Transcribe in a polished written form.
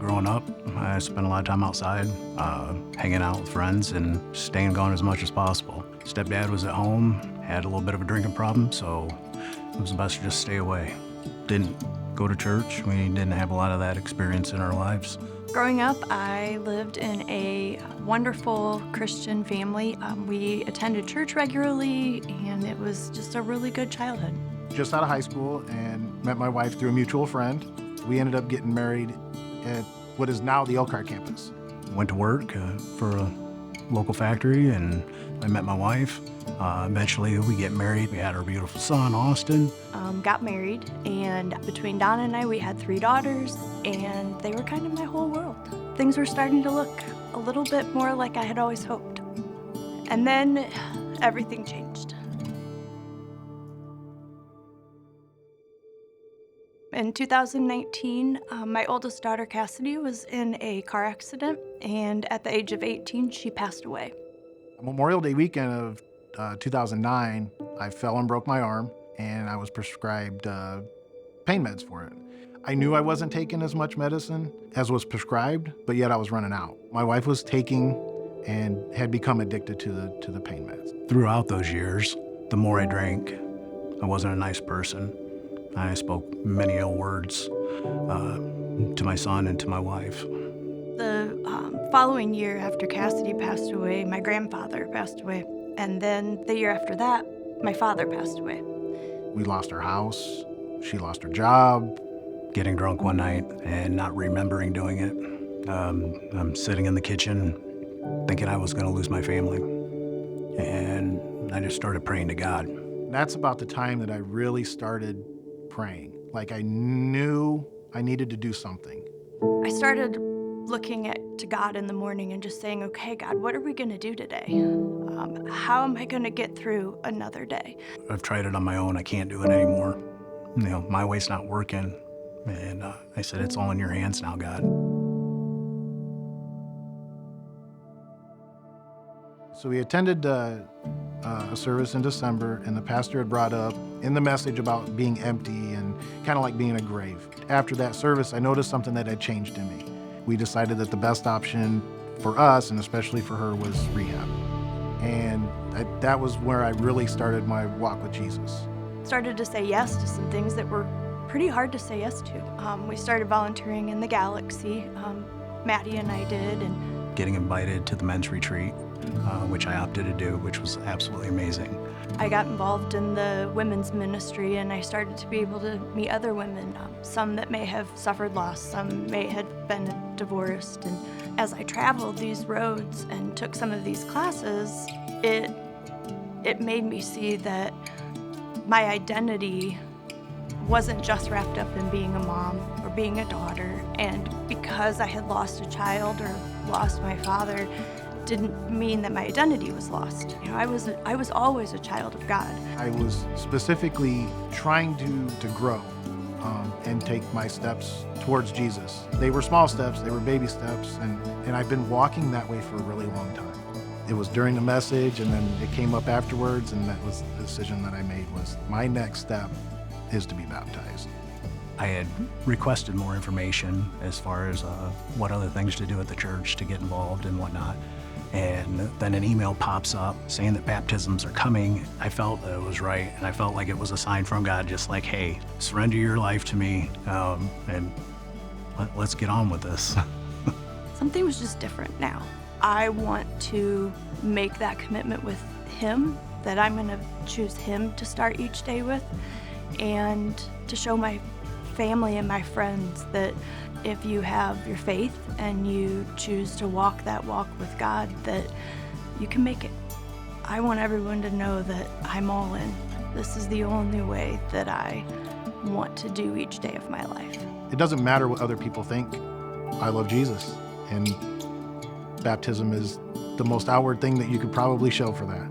Growing up, I spent a lot of time outside, hanging out with friends and staying gone as much as possible. Stepdad was at home, had a little bit of a drinking problem, so it was best to just stay away. Didn't go to church. We didn't have a lot of that experience in our lives. Growing up, I lived in a wonderful Christian family. We attended church regularly, and it was just a really good childhood. Just out of high school and met my wife through a mutual friend. We ended up getting married at what is now the Elkhart campus. Went to work for a local factory, and I met my wife. Eventually, we get married. We had our beautiful son, Austin. Got married, and between Donna and I, we had 3 daughters, and they were kind of my whole world. Things were starting to look a little bit more like I had always hoped. And then everything changed. In 2019, my oldest daughter, Cassidy, was in a car accident, and at the age of 18, she passed away. Memorial Day weekend of 2009, I fell and broke my arm, and I was prescribed pain meds for it. I knew I wasn't taking as much medicine as was prescribed, but yet I was running out. My wife was taking and had become addicted to the pain meds. Throughout those years, the more I drank, I wasn't a nice person. I spoke many ill words to my son and to my wife. The following year after Cassidy passed away, my grandfather passed away. And then the year after that, my father passed away. We lost our house. She lost her job. Getting drunk one night and not remembering doing it. I'm sitting in the kitchen thinking I was going to lose my family. And I just started praying to God. That's about the time that I really started praying. Like I knew I needed to do something. I started looking to God in the morning and just saying, okay, God, what are we going to do today? How am I going to get through another day? I've tried it on my own. I can't do it anymore. My way's not working. And I said, it's all in your hands now, God. So we attended a service in December, and the pastor had brought up in the message about being empty and kind of like being a grave. After that service, I noticed something that had changed in me. We decided that the best option for us, and especially for her, was rehab. And that was where I really started my walk with Jesus. Started to say yes to some things that were pretty hard to say yes to. We started volunteering in the Galaxy. Maddie and I did. And getting invited to the men's retreat, which I opted to do, which was absolutely amazing. I got involved in the women's ministry, and I started to be able to meet other women, some that may have suffered loss, some may have been divorced. And as I traveled these roads and took some of these classes, it made me see that my identity wasn't just wrapped up in being a mom or being a daughter. And because I had lost a child or lost my father, didn't mean that my identity was lost. I was always a child of God. I was specifically trying to grow and take my steps towards Jesus. They were small steps, they were baby steps, and I've been walking that way for a really long time. It was during the message, and then it came up afterwards, and that was the decision that I made. Was my next step is to be baptized. I had requested more information as far as what other things to do at the church to get involved and whatnot. And then an email pops up saying that baptisms are coming. I felt that it was right, and I felt like it was a sign from God, just like, hey, surrender your life to me, and let's get on with this. Something was just different now. I want to make that commitment with Him, that I'm going to choose Him to start each day with, and to show my family and my friends that if you have your faith and you choose to walk that walk with God, that you can make it. I want everyone to know that I'm all in. This is the only way that I want to do each day of my life. It doesn't matter what other people think. I love Jesus, and baptism is the most outward thing that you could probably show for that.